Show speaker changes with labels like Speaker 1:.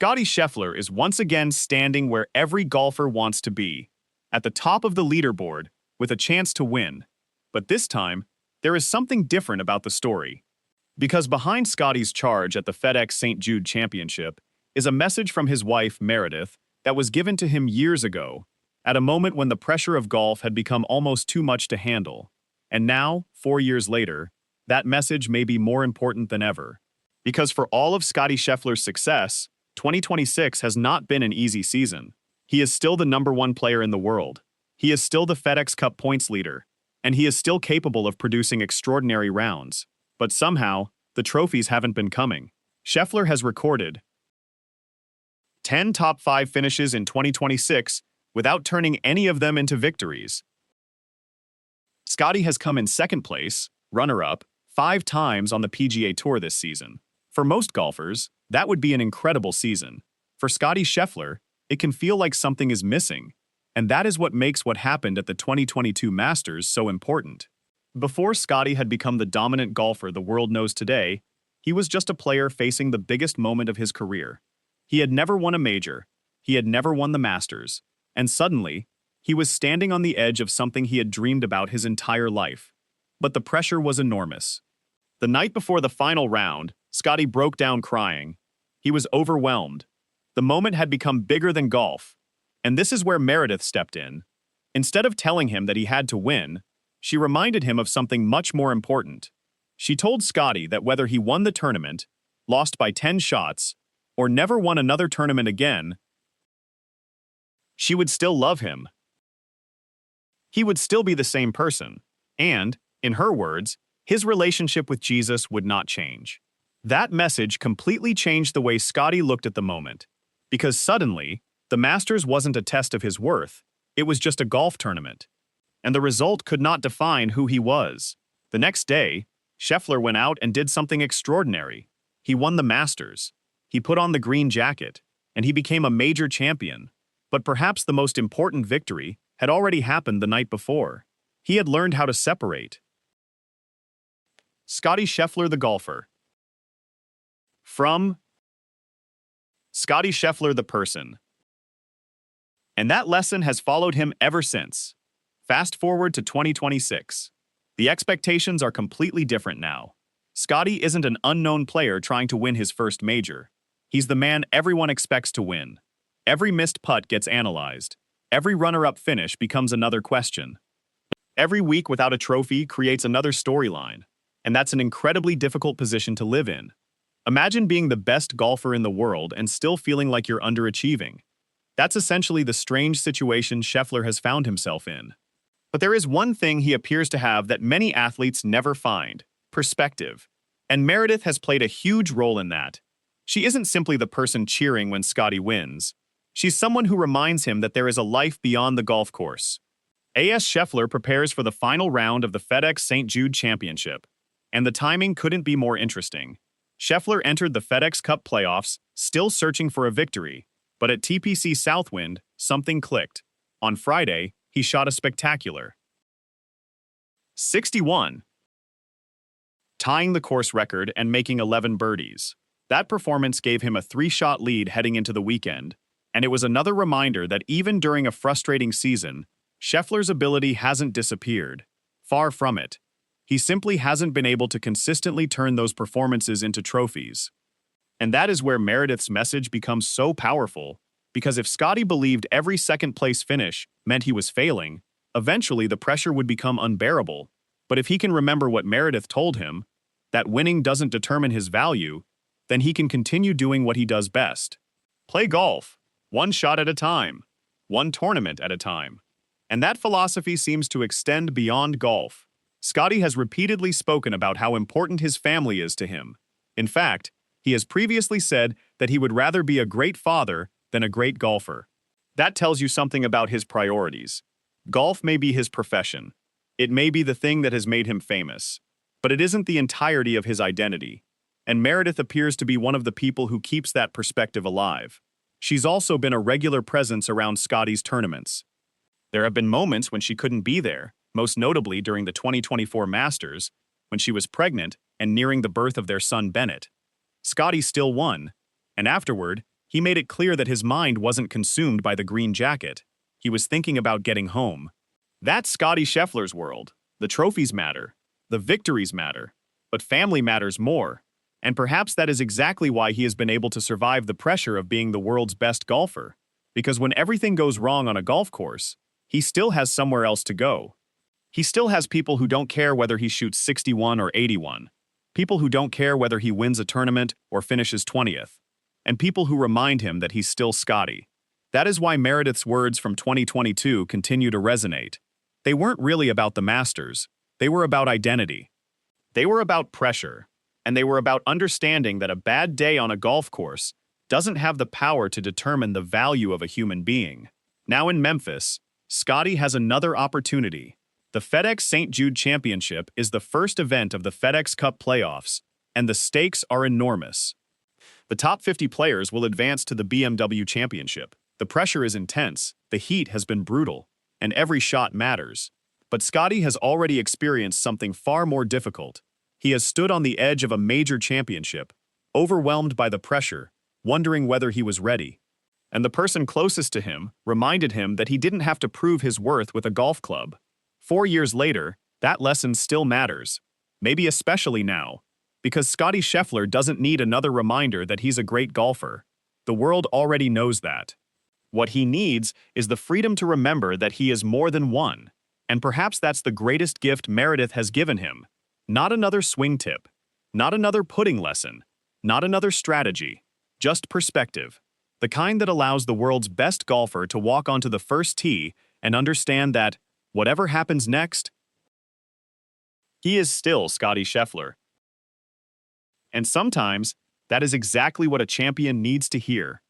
Speaker 1: Scottie Scheffler is once again standing where every golfer wants to be, at the top of the leaderboard, with a chance to win. But this time, there is something different about the story. Because behind Scottie's charge at the FedEx St. Jude Championship is a message from his wife, Meredith, that was given to him years ago, at a moment when the pressure of golf had become almost too much to handle. And now, 4 years later, that message may be more important than ever. Because for all of Scottie Scheffler's success, 2026 has not been an easy season. He is still the #1 player in the world. He is still the FedExCup points leader, and he is still capable of producing extraordinary rounds. But somehow, the trophies haven't been coming. Scheffler has recorded 10 top 5 finishes in 2026 without turning any of them into victories. Scottie has come in second place, runner-up, 5 times on the PGA Tour this season. For most golfers, that would be an incredible season. For Scottie Scheffler, it can feel like something is missing, and that is what makes what happened at the 2022 Masters so important. Before Scottie had become the dominant golfer the world knows today, he was just a player facing the biggest moment of his career. He had never won a major, he had never won the Masters, and suddenly, he was standing on the edge of something he had dreamed about his entire life. But the pressure was enormous. The night before the final round, Scottie broke down crying. He was overwhelmed. The moment had become bigger than golf. And this is where Meredith stepped in. Instead of telling him that he had to win, she reminded him of something much more important. She told Scottie that whether he won the tournament, lost by 10 shots, or never won another tournament again, she would still love him. He would still be the same person. And, in her words, his relationship with Jesus would not change. That message completely changed the way Scottie looked at the moment. Because suddenly, the Masters wasn't a test of his worth, it was just a golf tournament. And the result could not define who he was. The next day, Scheffler went out and did something extraordinary. He won the Masters. He put on the green jacket, and he became a major champion. But perhaps the most important victory had already happened the night before. He had learned how to separate. Scottie Scheffler, the golfer. From Scottie Scheffler, the person. And that lesson has followed him ever since. Fast forward to 2026. The expectations are completely different now. Scottie isn't an unknown player trying to win his first major. He's the man everyone expects to win. Every missed putt gets analyzed. Every runner-up finish becomes another question. Every week without a trophy creates another storyline. And that's an incredibly difficult position to live in. Imagine being the best golfer in the world and still feeling like you're underachieving. That's essentially the strange situation Scheffler has found himself in. But there is one thing he appears to have that many athletes never find: perspective. And Meredith has played a huge role in that. She isn't simply the person cheering when Scottie wins. She's someone who reminds him that there is a life beyond the golf course. A.S. Scheffler prepares for the final round of the FedEx St. Jude Championship. And the timing couldn't be more interesting. Scheffler entered the FedExCup Playoffs, still searching for a victory, but at TPC Southwind, something clicked. On Friday, he shot a spectacular 61, tying the course record and making 11 birdies. That performance gave him a 3-shot lead heading into the weekend, and it was another reminder that even during a frustrating season, Scheffler's ability hasn't disappeared. Far from it. He simply hasn't been able to consistently turn those performances into trophies. And that is where Meredith's message becomes so powerful, because if Scottie believed every second-place finish meant he was failing, eventually the pressure would become unbearable. But if he can remember what Meredith told him, that winning doesn't determine his value, then he can continue doing what he does best. Play golf, one shot at a time, one tournament at a time. And that philosophy seems to extend beyond golf. Scottie has repeatedly spoken about how important his family is to him. In fact, he has previously said that he would rather be a great father than a great golfer. That tells you something about his priorities. Golf may be his profession. It may be the thing that has made him famous. But it isn't the entirety of his identity. And Meredith appears to be one of the people who keeps that perspective alive. She's also been a regular presence around Scottie's tournaments. There have been moments when she couldn't be there, most notably during the 2024 Masters, when she was pregnant and nearing the birth of their son Bennett. Scottie still won, and afterward, He made it clear that his mind wasn't consumed by the green jacket. He was thinking about getting home. That's Scottie Scheffler's world. The trophies matter. The victories matter. But family matters more. And perhaps that is exactly why he has been able to survive the pressure of being the world's best golfer. Because when everything goes wrong on a golf course, he still has somewhere else to go. He still has people who don't care whether he shoots 61 or 81. People who don't care whether he wins a tournament or finishes 20th. And people who remind him that he's still Scottie. That is why Meredith's words from 2022 continue to resonate. They weren't really about the Masters. They were about identity. They were about pressure. And they were about understanding that a bad day on a golf course doesn't have the power to determine the value of a human being. Now in Memphis, Scottie has another opportunity. The FedEx St. Jude Championship is the first event of the FedExCup Playoffs, and the stakes are enormous. The top 50 players will advance to the BMW Championship. The pressure is intense, the heat has been brutal, and every shot matters. But Scottie has already experienced something far more difficult. He has stood on the edge of a major championship, overwhelmed by the pressure, wondering whether he was ready. And the person closest to him reminded him that he didn't have to prove his worth with a golf club. 4 years later, that lesson still matters, maybe especially now, because Scottie Scheffler doesn't need another reminder that he's a great golfer. The world already knows that. What he needs is the freedom to remember that he is more than one, and perhaps that's the greatest gift Meredith has given him. Not another swing tip, not another putting lesson, not another strategy, just perspective. The kind that allows the world's best golfer to walk onto the first tee and understand that, whatever happens next, he is still Scottie Scheffler. And sometimes, that is exactly what a champion needs to hear.